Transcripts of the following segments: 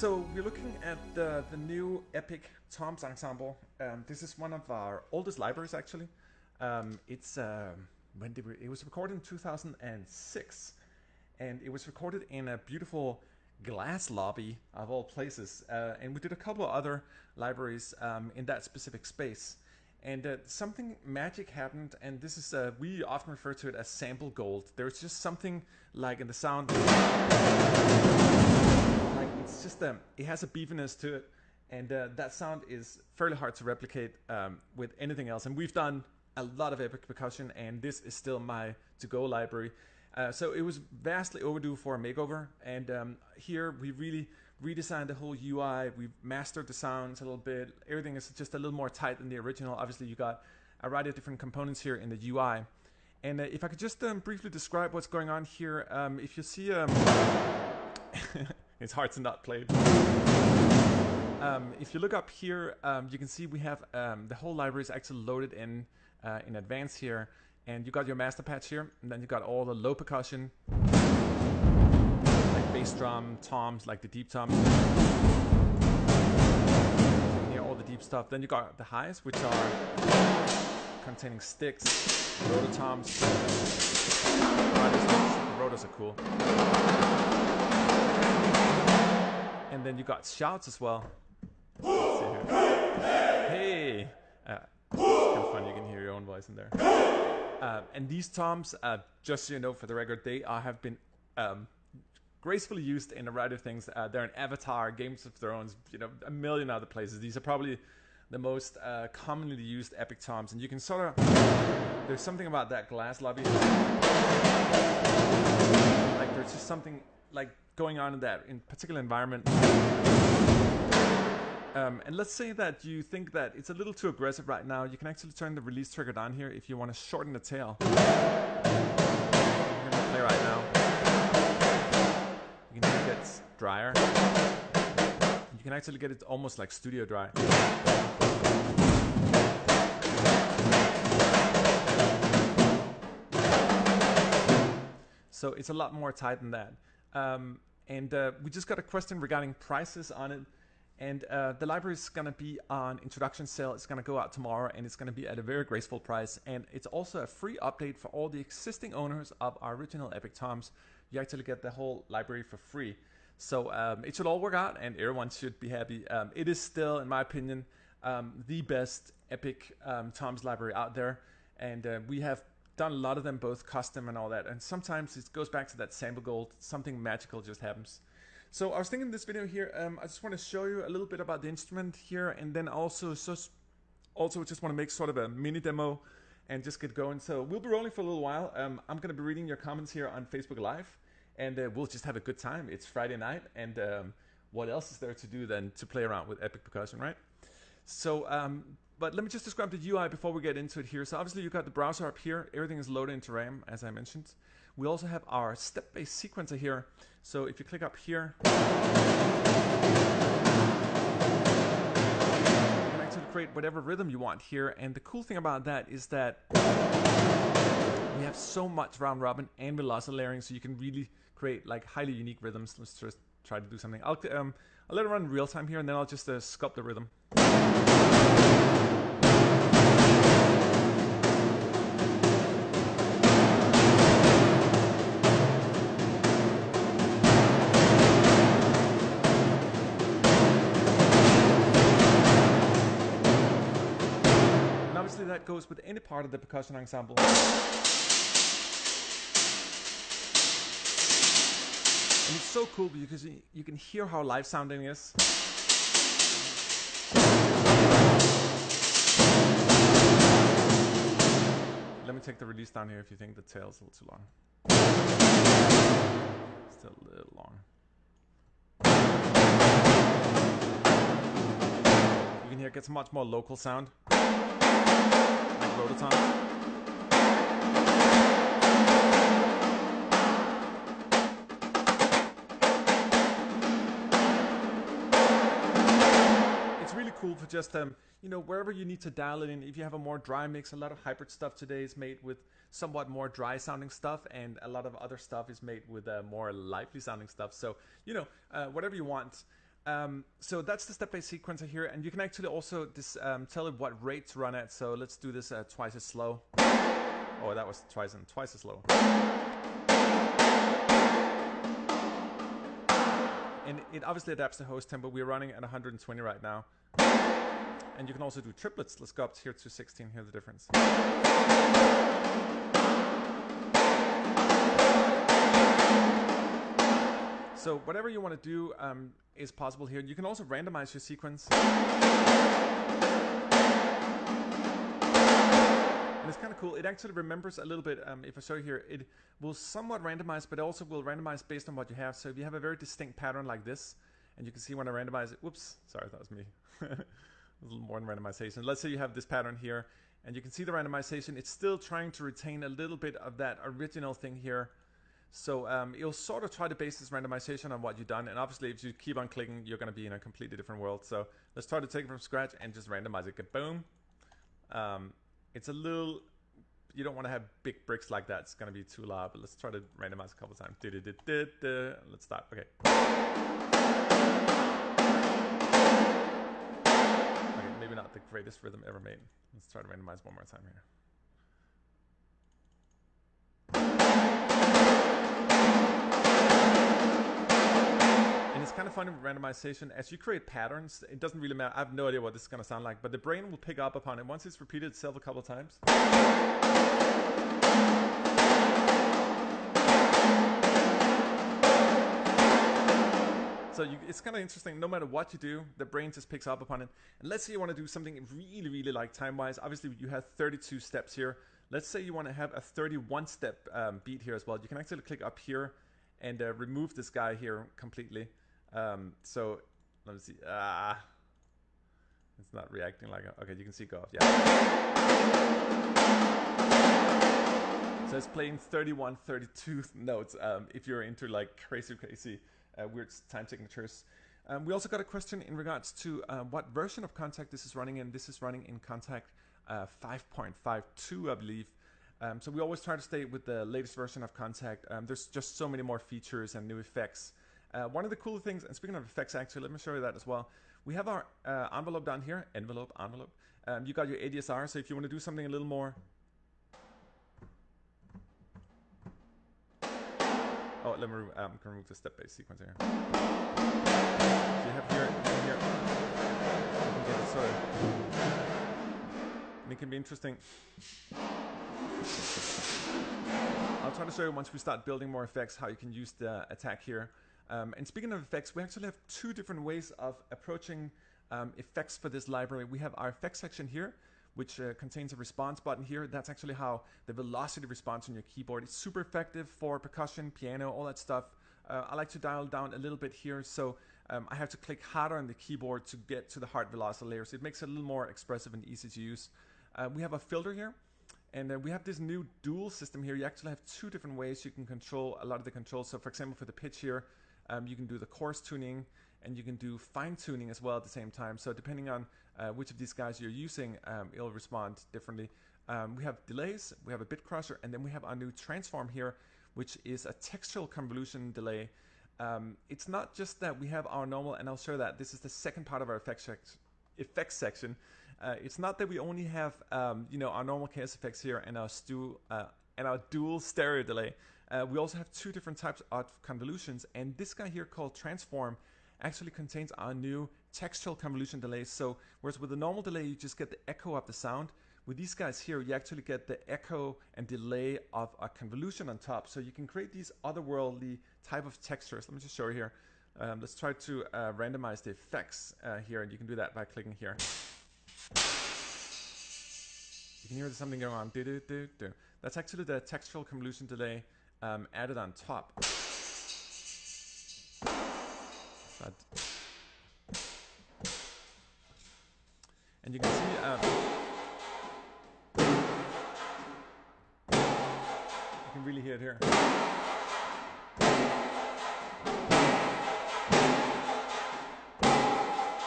So we're looking at the new Epic Toms Ensemble. This is one of our oldest libraries, actually. It was recorded in 2006, and it was recorded in a beautiful glass lobby of all places. And we did a couple of other libraries in that specific space. And something magic happened, and this is, we often refer to it as sample gold. There's just something like in the sound, like it's just, it has a beefiness to it, and that sound is fairly hard to replicate with anything else. And we've done a lot of Epic Percussion, and this is still my to-go library. So it was vastly overdue for a makeover, and here we really redesigned the whole UI. We've mastered the sounds a little bit. Everything is just a little more tight than the original. Obviously, you got a variety of different components here in the UI. And if I could just briefly describe what's going on here. If you see, it's hard to not play it. If you look up here, you can see we have the whole library is actually loaded in advance here. And you got your master patch here, and then you got all the low percussion, like bass drum, toms, like the deep toms. Here, all the deep stuff. Then you got the highs, which are containing sticks, roto-toms. The rotos are cool. And then you got shouts as well. Let's see here. Hey! It's kind of fun, you can hear your own voice in there. And these toms, just so you know, for the record, they have been gracefully used in a variety of things. They're in Avatar, Games of Thrones, a million other places. These are probably the most commonly used Epic Toms, and you can sort of, there's something about that glass lobby. Like there's just something like going on in that in particular environment. And let's say that you think that it's a little too aggressive right now. You can actually turn the release trigger down here if you want to shorten the tail. We're going to play right now. You can make it drier. You can actually get it almost like studio dry. So it's a lot more tight than that. And we just got a question regarding prices on it. And the library is going to be on introduction sale. It's going to go out tomorrow, and it's going to be at a very graceful price. And it's also a free update for all the existing owners of our original Epic Toms. You actually get the whole library for free. So it should all work out, and everyone should be happy. It is still, in my opinion, the best Epic Toms library out there. And we have done a lot of them, both custom and all that. And sometimes it goes back to that sample gold. Something magical just happens. So I was thinking this video here, I just want to show you a little bit about the instrument here, and then also just want to make sort of a mini demo and just get going. So we'll be rolling for a little while. I'm going to be reading your comments here on Facebook Live, and we'll just have a good time. It's Friday night, and what else is there to do than to play around with Epic Percussion, right? So, but let me just describe the UI before we get into it here. So obviously you got the browser up here. Everything is loaded into RAM, as I mentioned. We also have our step-based sequencer here. So if you click up here, you can actually create whatever rhythm you want here. And the cool thing about that is that we have so much round robin and velocity layering, so you can really create like highly unique rhythms. Let's just try to do something. I'll let it run in real time here, and then I'll just sculpt the rhythm. Obviously that goes with any part of the percussion ensemble. And it's so cool because you can hear how live sounding is. Let me take the release down here if you think the tail's a little too long. Still a little long. You can hear it gets a much more local sound. Like roto-toms. It's really cool for just wherever you need to dial it in. If you have a more dry mix, a lot of hybrid stuff today is made with somewhat more dry sounding stuff, and a lot of other stuff is made with more lively sounding stuff. So whatever you want. So that's the step-based sequencer here, and you can actually also tell it what rate to run at. So let's do this twice as slow. Oh, that was twice as slow. And it obviously adapts to host tempo. We're running at 120 right now. And you can also do triplets. Let's go up here to 16. Here's the difference. So whatever you want to do is possible here. You can also randomize your sequence. And it's kind of cool. It actually remembers a little bit. If I show you here, it will somewhat randomize, but also will randomize based on what you have. So if you have a very distinct pattern like this, and you can see when I randomize it, whoops, sorry, that was me. A little more in randomization. Let's say you have this pattern here, and you can see the randomization. It's still trying to retain a little bit of that original thing here. So it'll sort of try to base this randomization on what you've done. And obviously, if you keep on clicking, you're going to be in a completely different world. So let's try to take it from scratch and just randomize it. Boom. It's a little, you don't want to have big bricks like that. It's going to be too loud, but let's try to randomize a couple times. Let's start. Okay. Okay, maybe not the greatest rhythm ever made. Let's try to randomize one more time here. And it's kind of funny with randomization. As you create patterns, it doesn't really matter. I have no idea what this is going to sound like, but the brain will pick up upon it once it's repeated itself a couple of times. So it's kind of interesting. No matter what you do, the brain just picks up upon it. And let's say you want to do something really, really like time-wise. Obviously, you have 32 steps here. Let's say you want to have a 31-step beat here as well. You can actually click up here and remove this guy here completely. So let me see. It's not reacting like okay, you can see go off. Yeah. So it's playing 31, 32 notes if you're into like crazy weird time signatures. We also got a question in regards to what version of Kontakt this is running in. This is running in Kontakt 5.52, I believe. So we always try to stay with the latest version of Kontakt. There's just so many more features and new effects. One of the cool things, and speaking of effects actually, let me show you that as well. We have our envelope down here, envelope. You got your ADSR, so if you want to do something a little more... Oh, let me remove the step-based sequencer here. So you have here, and here. You can get it sort of... And it can be interesting. I'll try to show you once we start building more effects how you can use the attack here. And speaking of effects, we actually have two different ways of approaching effects for this library. We have our effects section here, which contains a response button here. That's actually how the velocity response on your keyboard. It's super effective for percussion, piano, all that stuff. I like to dial down a little bit here, so I have to click harder on the keyboard to get to the hard velocity layer. So it makes it a little more expressive and easy to use. We have a filter here. And we have this new dual system here. You actually have two different ways you can control a lot of the controls. So for example, for the pitch here, you can do the coarse tuning and you can do fine tuning as well at the same time. So depending on which of these guys you're using, it'll respond differently. We have delays, we have a bit crusher, and then we have our new transform here, which is a textural convolution delay. It's not just that we have our normal, and I'll show that this is the second part of our effects section. It's not that we only have our normal chaos effects here and our dual stereo delay. We also have two different types of convolutions, and this guy here called transform actually contains our new textural convolution delay. So whereas with the normal delay you just get the echo of the sound, with these guys here you actually get the echo and delay of a convolution on top. So you can create these otherworldly type of textures. Let me just show you here. Let's try to randomize the effects here, and you can do that by clicking here. You can hear there's something going on. That's actually the textural convolution delay added on top. And you can see you can really hear it here.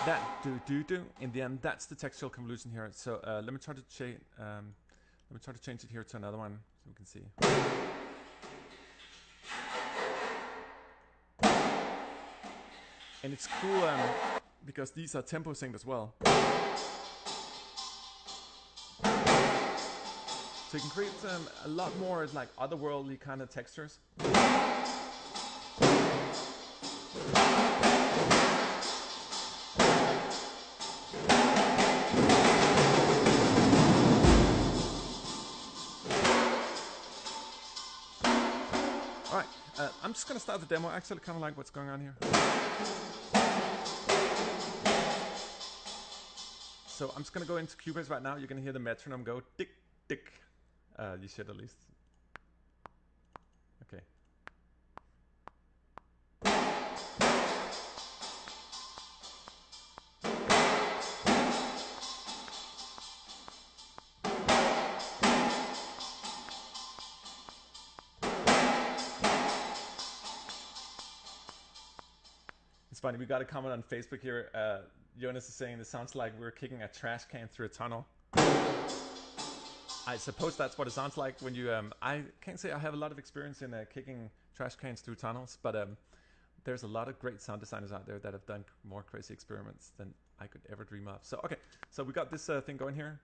That do in the end, that's the textual convolution here. So let me try to change it here to another one so we can see. And it's cool because these are tempo synced as well. So you can create a lot more like otherworldly kind of textures. Alright, I'm just going to start the demo. I actually kind of like what's going on here. So I'm just going to go into Cubase right now. You're going to hear the metronome go dick, dick. You should at least. Okay. It's funny, we got a comment on Facebook here. Jonas is saying it sounds like we're kicking a trash can through a tunnel. I suppose that's what it sounds like when you... I can't say I have a lot of experience in kicking trash cans through tunnels, but there's a lot of great sound designers out there that have done more crazy experiments than I could ever dream of. So, okay, so we got this thing going here.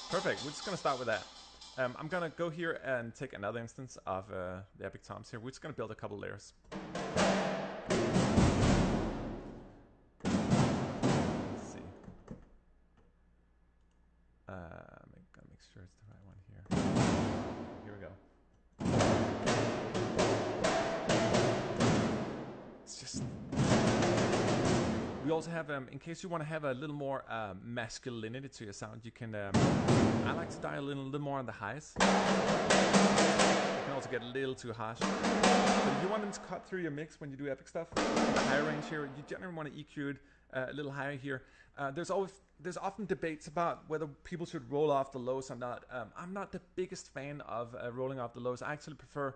Perfect, we're just going to start with that. I'm going to go here and take another instance of the Epic Toms here. We're just going to build a couple layers. Let's see. Gotta make sure it's the right one here. Here we go. It's just... We also have, in case you want to have a little more masculinity to your sound, you can, I like to dial in a little more on the highs. You can also get a little too harsh. But if you want them to cut through your mix when you do epic stuff, the higher range here, you generally want to EQ it a little higher here. There's often debates about whether people should roll off the lows or not. I'm not the biggest fan of rolling off the lows. I actually prefer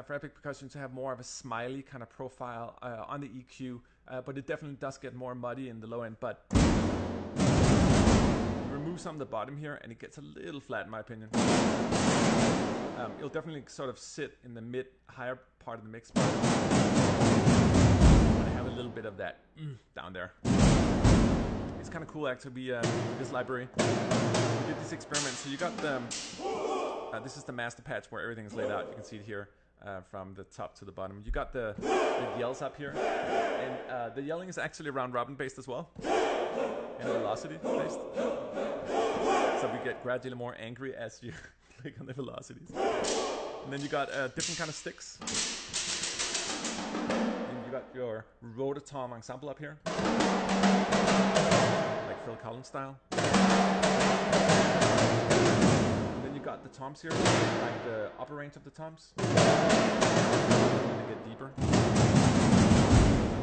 for Epic Percussion to have more of a smiley kind of profile on the EQ, but it definitely does get more muddy in the low end. But remove some of the bottom here and it gets a little flat in my opinion. It'll definitely sort of sit in the mid higher part of the mix, but I want to have a little bit of that down there. It's kind of cool actually, this library. We did this experiment. So you got the, this is the master patch where everything is laid out. You can see it here. From the top to the bottom. You got the yells up here, and the yelling is actually round robin based as well, and velocity based. So we get gradually more angry as you click on the velocities. And then you got different kind of sticks. And you got your roto-tom ensemble up here, like Phil Collins style. You got the toms here, like the upper range of the toms. They get deeper.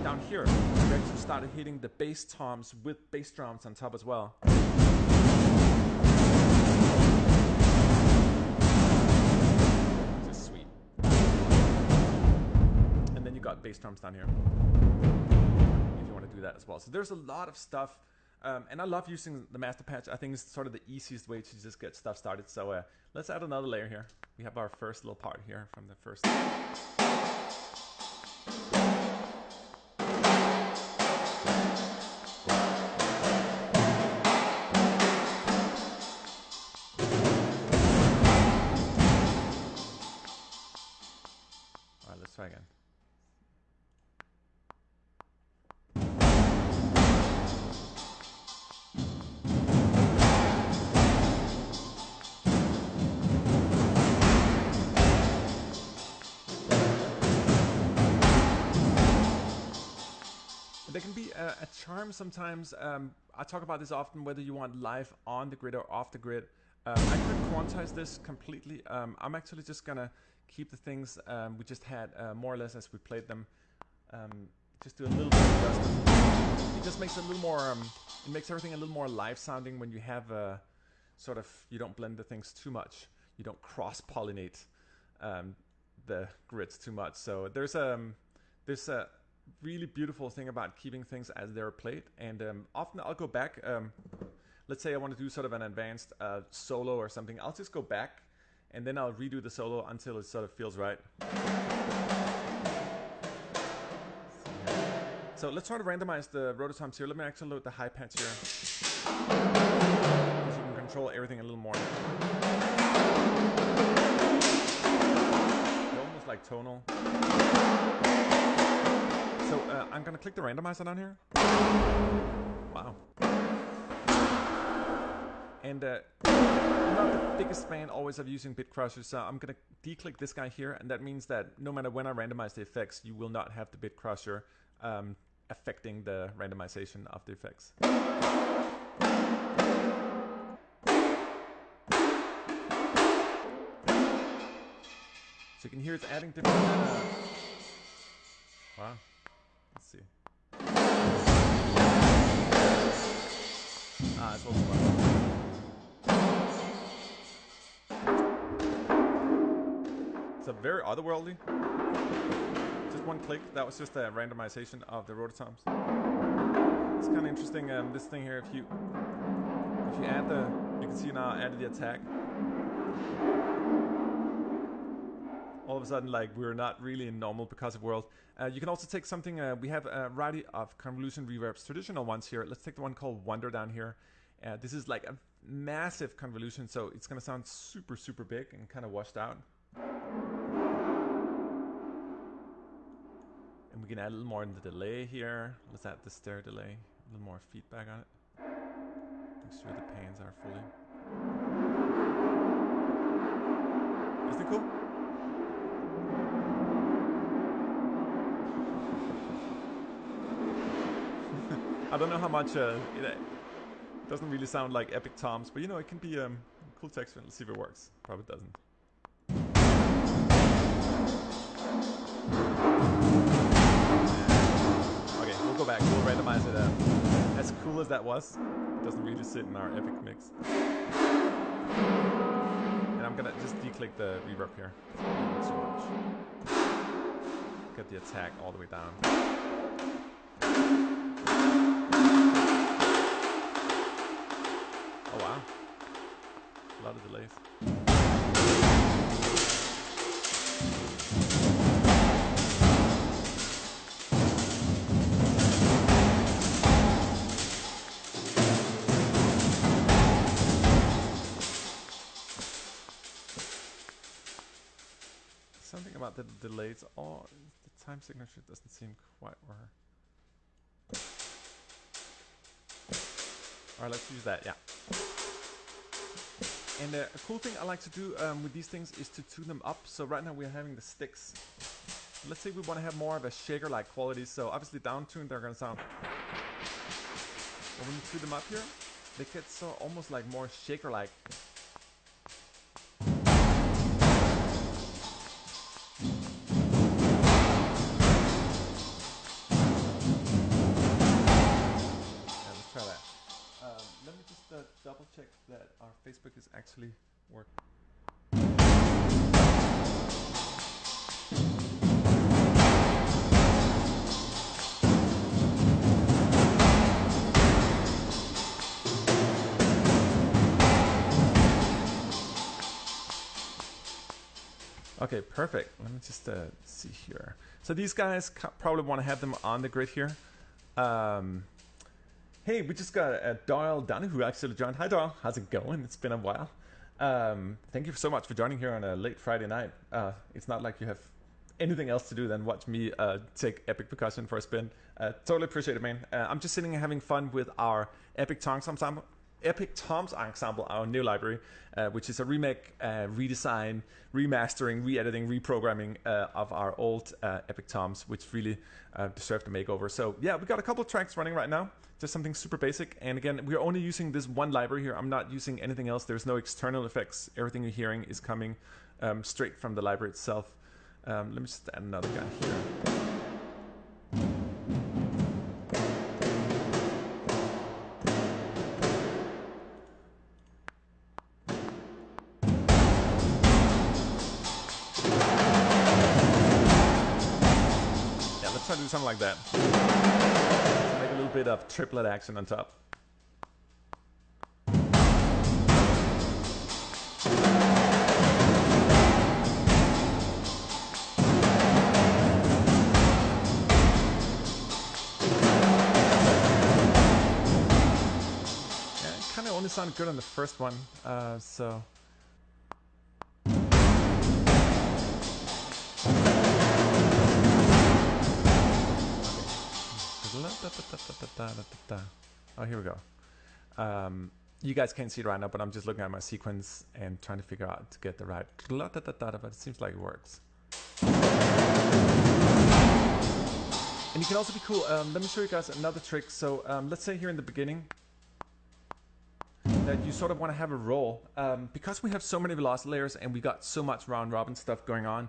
Down here, we actually started hitting the bass toms with bass drums on top as well. Just sweet. And then you got bass drums down here, if you want to do that as well. So there's a lot of stuff. And I love using the master patch. I think it's sort of the easiest way to just get stuff started. So let's add another layer here. We have our first little part here from the first. All right, let's try again. There can be a charm sometimes. I talk about this often, whether you want live on the grid or off the grid. I could quantize this completely. I'm actually just gonna keep the things we just had more or less as we played them. Just do a little bit of adjustment. It just makes it a little more. It makes everything a little more live sounding when you have sort of, you don't blend the things too much. You don't cross pollinate the grids too much. So there's a really beautiful thing about keeping things as they're played, and often I'll go back. Let's say I want to do sort of an advanced solo or something. I'll just go back and then I'll redo the solo until it sort of feels right. So let's try to randomize the roto-toms here. Let me actually load the high patch here, so you can control everything a little more. They're almost like tonal. So I'm gonna click the randomizer down here. Wow. And I'm not the biggest fan always of using bit crushers, so I'm gonna declick this guy here, and that means that no matter when I randomize the effects, you will not have the bit crusher affecting the randomization of the effects. So you can hear it's adding different. Wow. Let's see. It's also fun. It's a very otherworldly. Just one click. That was just a randomization of the roto-toms. It's kind of interesting. This thing here, if you add the, you can see now I added the attack. All of a sudden, like, we're not really in normal percussive world. You can also take something. We have a variety of convolution reverbs, traditional ones here. Let's take the one called Wonder down here. This is like a massive convolution, so it's gonna sound super, super big and kind of washed out. And we can add a little more in the delay here. Let's add the stereo delay, a little more feedback on it. Make sure the pans are fully. Isn't it cool? I don't know how much it doesn't really sound like Epic Toms, but you know, it can be cool texture. Let's see if it works. Probably doesn't. Okay, we'll go back. We'll randomize it. As cool as that was, it doesn't really sit in our Epic mix. And I'm gonna just declick the reverb here. Not so much. Get the attack all the way down. Oh wow, a lot of delays. Something about the delays, oh, the time signature doesn't seem quite where. Alright, let's use that, yeah. And a cool thing I like to do with these things is to tune them up. So right now we're having the sticks. Let's say we want to have more of a shaker-like quality. So obviously down-tuned, they're going to sound. But when you tune them up here, they get so almost like more shaker-like. Double check that our Facebook is actually working. Okay, perfect. Let me just see here. So these guys probably want to have them on the grid here. Hey, we just got Doyle Donahue who actually joined. Hi, Doyle. How's it going? It's been a while. Thank you so much for joining here on a late Friday night. It's not like you have anything else to do than watch me take Epic Percussion for a spin. Totally appreciate it, man. I'm just sitting and having fun with our Epic Toms Ensemble. Epic Toms Ensemble, our new library, which is a remake, redesign, remastering, re-editing, reprogramming of our old Epic Toms, which really deserved a makeover. So yeah, we got a couple of tracks running right now, just something super basic. And again, we're only using this one library here. I'm not using anything else. There's no external effects. Everything you're hearing is coming straight from the library itself. Let me just add another guy here. Try to do something like that. Let's make a little bit of triplet action on top. sounded good on the first one, so. Oh, here we go. You guys can't see it right now, but I'm just looking at my sequence and trying to figure out to get the right. But it seems like it works. And you can also be cool. Let me show you guys another trick. So let's say here in the beginning that you sort of want to have a roll. Because we have so many velocity layers and we got so much round robin stuff going on,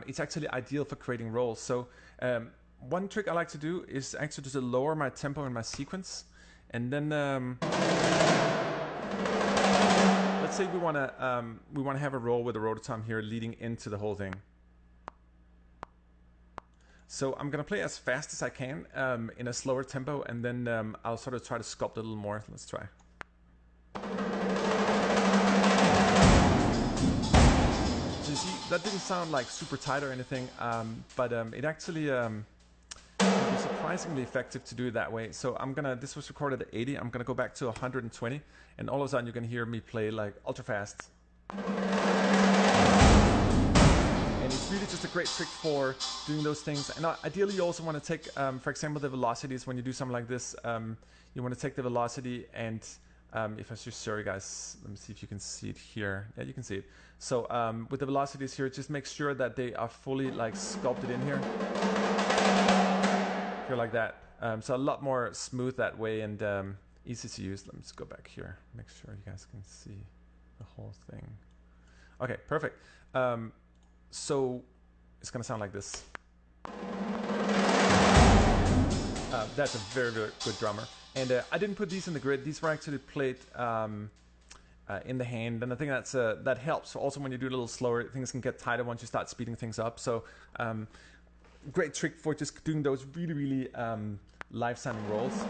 it's actually ideal for creating rolls. So one trick I like to do is actually just to lower my tempo in my sequence, and then let's say we want to have a roll with a rototom here leading into the whole thing. So I'm gonna play as fast as I can in a slower tempo, and then I'll sort of try to sculpt a little more. Let's try. So you see, that didn't sound like super tight or anything, but it actually is surprisingly effective to do it that way. So I'm gonna, this was recorded at 80, I'm gonna go back to 120, and all of a sudden you can hear me play like ultra fast. And it's really just a great trick for doing those things. And ideally you also want to take, for example, the velocities. When you do something like this, you want to take the velocity and, if I just show you guys, let me see if you can see it here. Yeah, you can see it. So with the velocities here, just make sure that they are fully like sculpted in here. Here like that. So a lot more smooth that way and easy to use. Let me just go back here. Make sure you guys can see the whole thing. Okay, perfect. So it's gonna sound like this. That's a very, very good drummer. And I didn't put these in the grid. These were actually played in the hand, and I think that's that helps. Also, when you do a little slower, things can get tighter once you start speeding things up. So, great trick for just doing those really, really live-sounding rolls.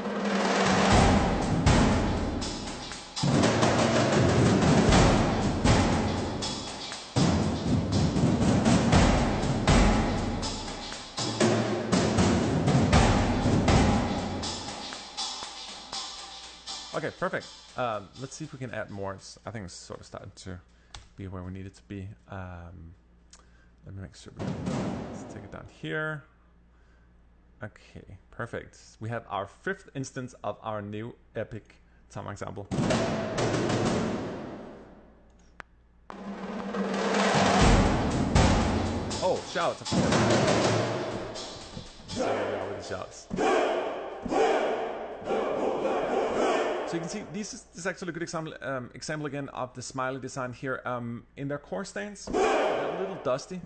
Okay, perfect. Let's see if we can add more. I think it's sort of starting to be where we need it to be. Let me make sure. Let's take it down here. Okay, perfect. We have our 5th instance of our new Epic Toms Ensemble. Oh, shouts, of course. So here we are with the shouts. So you can see this is actually a good example again of the smiley design here. In their core stands, they're a little dusty. You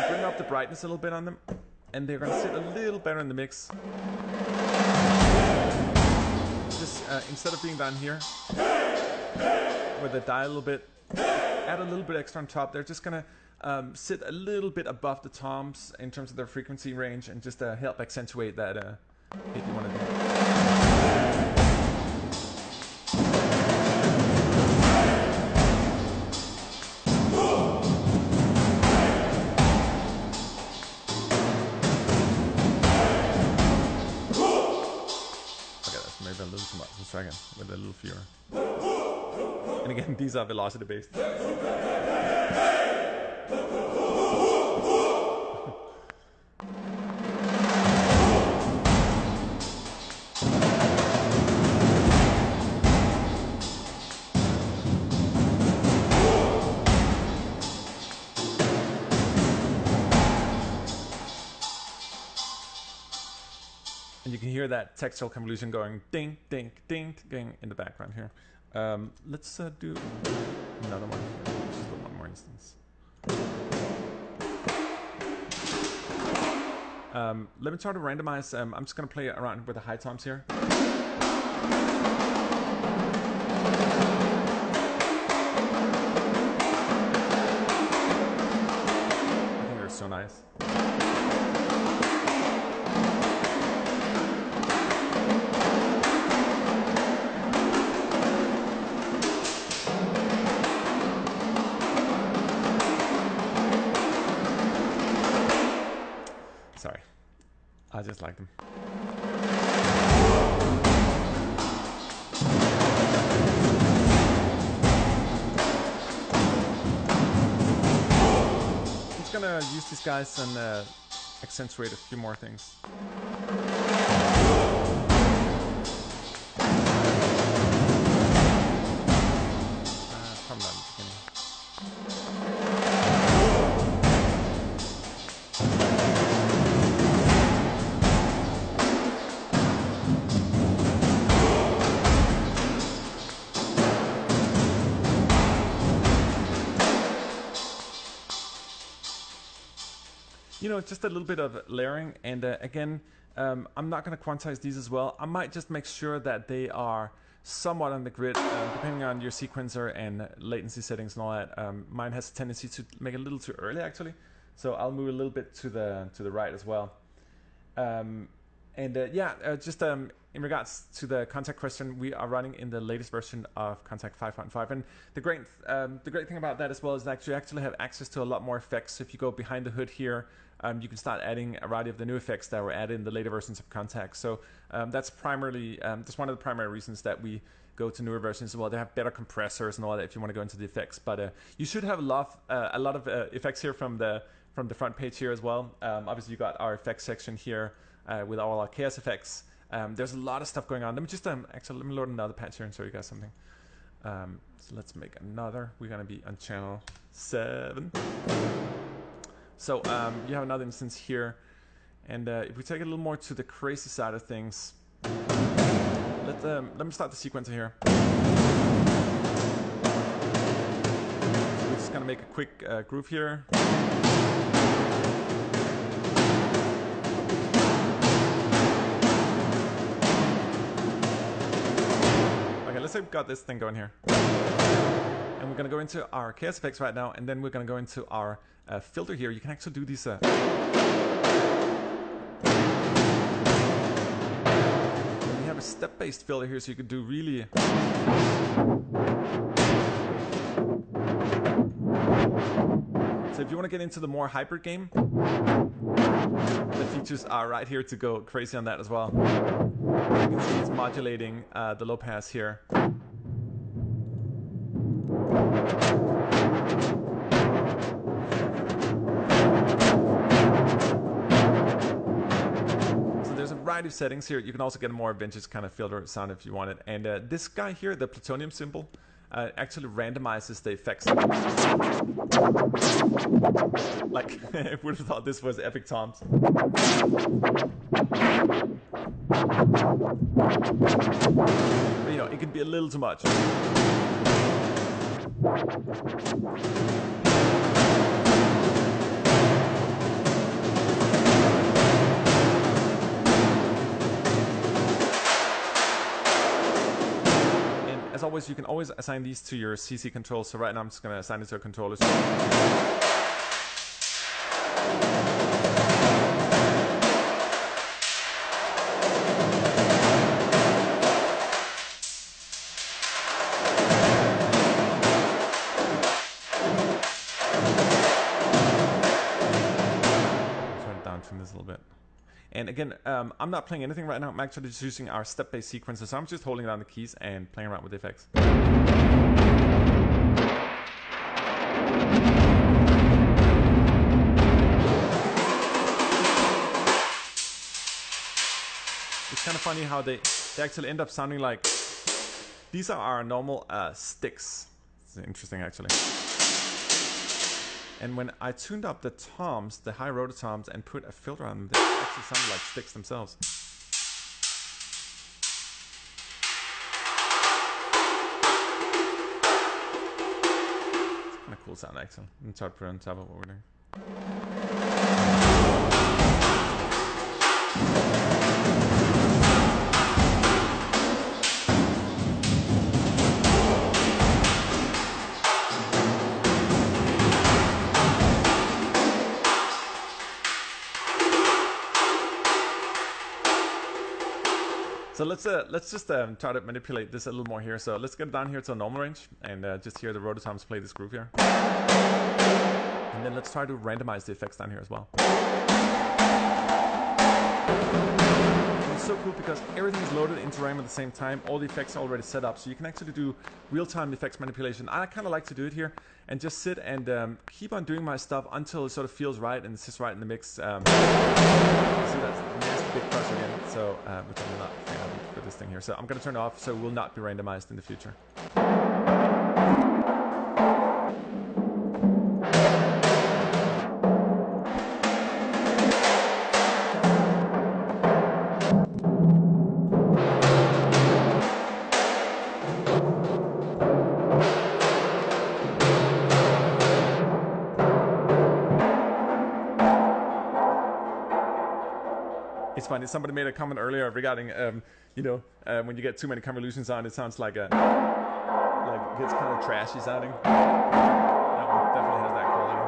bring up the brightness a little bit on them, and they're going to sit a little better in the mix. Just instead of being down here, where they die a little bit, add a little bit extra on top. They're just going to sit a little bit above the toms in terms of their frequency range, and just help accentuate that. If you want to do it. Okay, that's maybe a little too much. Let's try again with a little fewer. And again, these are velocity based. And you can hear that textural convolution going ding, ding, ding, ding in the background here. Let's do another one. Just one more instance. Let me try to randomize. I'm just going to play around with the high toms here. I think they're so nice. Sorry, I just like them. just gonna use these guys and accentuate a few more things. Probably not at the beginning. You know, just a little bit of layering, and again, I'm not going to quantize these as well. I might just make sure that they are somewhat on the grid, depending on your sequencer and latency settings and all that. Mine has a tendency to make it a little too early, actually, so I'll move a little bit to the right as well. Just in regards to the Kontakt question, we are running in the latest version of Kontakt 5.5, and the great thing about that as well is that you actually have access to a lot more effects. So if you go behind the hood here, you can start adding a variety of the new effects that were added in the later versions of Kontakt. So that's primarily that's one of the primary reasons that we go to newer versions as well. They have better compressors and all that if you want to go into the effects. But you should have a lot of effects here from the front page here as well. Obviously, you got our effects section here with all our chaos effects. There's a lot of stuff going on. Let me just actually let me load another patch here and show you guys something. So let's make another. We're gonna be on channel 7. So you have another instance here, and if we take it a little more to the crazy side of things, let me start the sequencer here. We're just gonna make a quick groove here. Let's say we've got this thing going here. And we're going to go into our chaos effects right now, and then we're going to go into our filter here. You can actually do these. You have a step-based filter here, so you could do really... So if you want to get into the more hybrid game, the features are right here to go crazy on that as well. You can see it's modulating the low pass here. So there's a variety of settings here. You can also get a more vintage kind of filter sound if you want it. And this guy here, the plutonium symbol, actually randomizes the effects. Like, I would have thought this was Epic Toms. But, you know, it can be a little too much. As always, you can always assign these to your CC controls. So right now I'm just going to assign it to a controller. So turn it down from this a little bit. And again, I'm not playing anything right now. I'm actually just using our step-based sequencer. So I'm just holding down the keys and playing around with the effects. It's kind of funny how they actually end up sounding like... These are our normal sticks. It's interesting, actually. And when I tuned up the toms, the high roto-toms, and put a filter on them, they actually sounded like sticks themselves. It's kind of cool sound, actually. I'm going to try to put it on top of what we're doing. So let's just try to manipulate this a little more here. So let's get down here to a normal range and just hear the roto-toms play this groove here. And then let's try to randomize the effects down here as well. What's so cool cool because everything is loaded into RAM at the same time. All the effects are already set up, so you can actually do real-time effects manipulation. I kind of like to do it here and just sit and keep on doing my stuff until it sort of feels right and it's just right in the mix. See, that's a nasty big crush again, so which I'm not a fan of for this thing here. So I'm going to turn it off, so it will not be randomized in the future. It's funny. Somebody made a comment earlier regarding, you know, when you get too many convolutions on, it sounds like it gets kind of trashy sounding. That one definitely has that quality.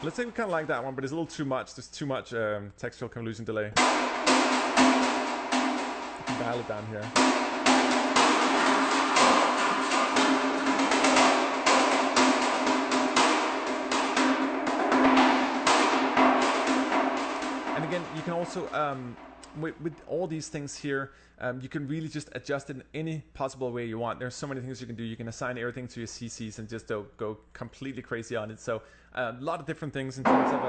Let's say we kind of like that one, but it's a little too much. There's too much textural convolution delay. You can dial it down here. Again, you can also, with all these things here, you can really just adjust it in any possible way you want. There's so many things you can do. You can assign everything to your CCs and just go completely crazy on it. So a lot of different things in terms of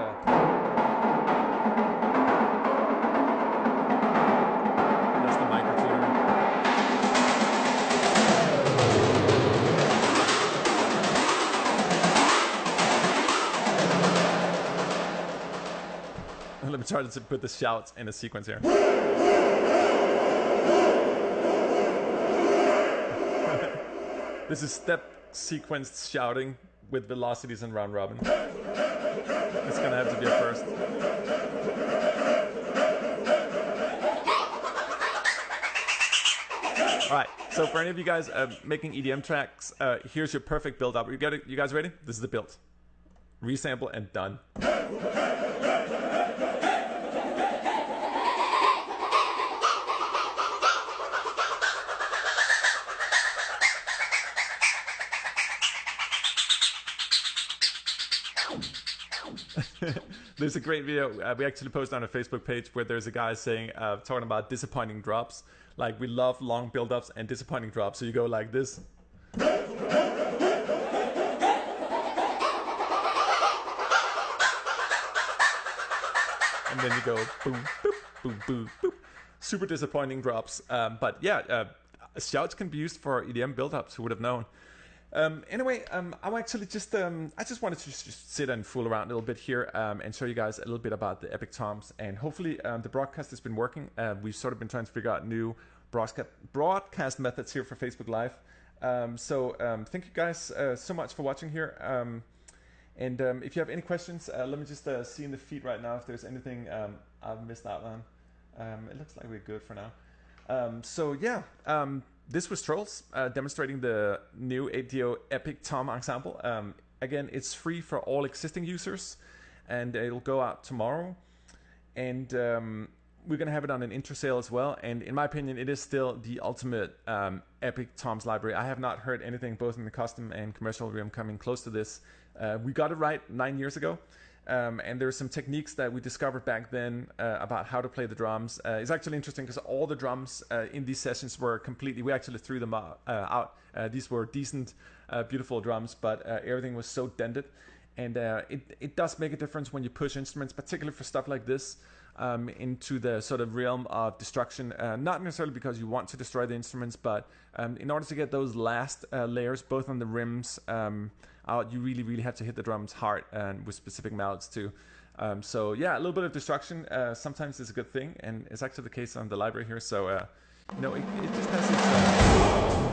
that's the microtuner. Let me try to put the shouts in a sequence here. This is step sequenced shouting with velocities and round robin. It's gonna have to be a first. Alright, so for any of you guys making EDM tracks, here's your perfect build up. You guys ready? This is the build. Resample and done. There's a great video we actually posted on a Facebook page where there's a guy saying, talking about disappointing drops. Like, we love long build-ups and disappointing drops. So you go like this. And then you go boom, boop, boom, boom, boop. Super disappointing drops. But yeah, shouts can be used for EDM build-ups. Who would have known? Anyway, I'm actually just I just wanted to just sit and fool around a little bit here and show you guys a little bit about the Epic Toms, and hopefully the broadcast has been working. We've sort of been trying to figure out new broadcast methods here for Facebook Live. Thank you guys so much for watching here. And if you have any questions, let me just see in the feed right now if there's anything I've missed out on. It looks like we're good for now. This was Troels demonstrating the new ADO Epic Toms Ensemble. Again, it's free for all existing users, and it'll go out tomorrow. And we're going to have it on an intro sale as well. And in my opinion, it is still the ultimate Epic Toms library. I have not heard anything, both in the custom and commercial realm, coming close to this. We got it right 9 years ago. And there are some techniques that we discovered back then about how to play the drums. It's actually interesting because all the drums in these sessions were completely, we actually threw them out. These were decent, beautiful drums, but everything was so dented. And it does make a difference when you push instruments, particularly for stuff like this, into the sort of realm of destruction. Not necessarily because you want to destroy the instruments, but in order to get those last layers, both on the rims, out, you really have to hit the drums hard and with specific mouths too. So yeah, a little bit of destruction sometimes is a good thing, and it's actually the case on the library here. So it just has its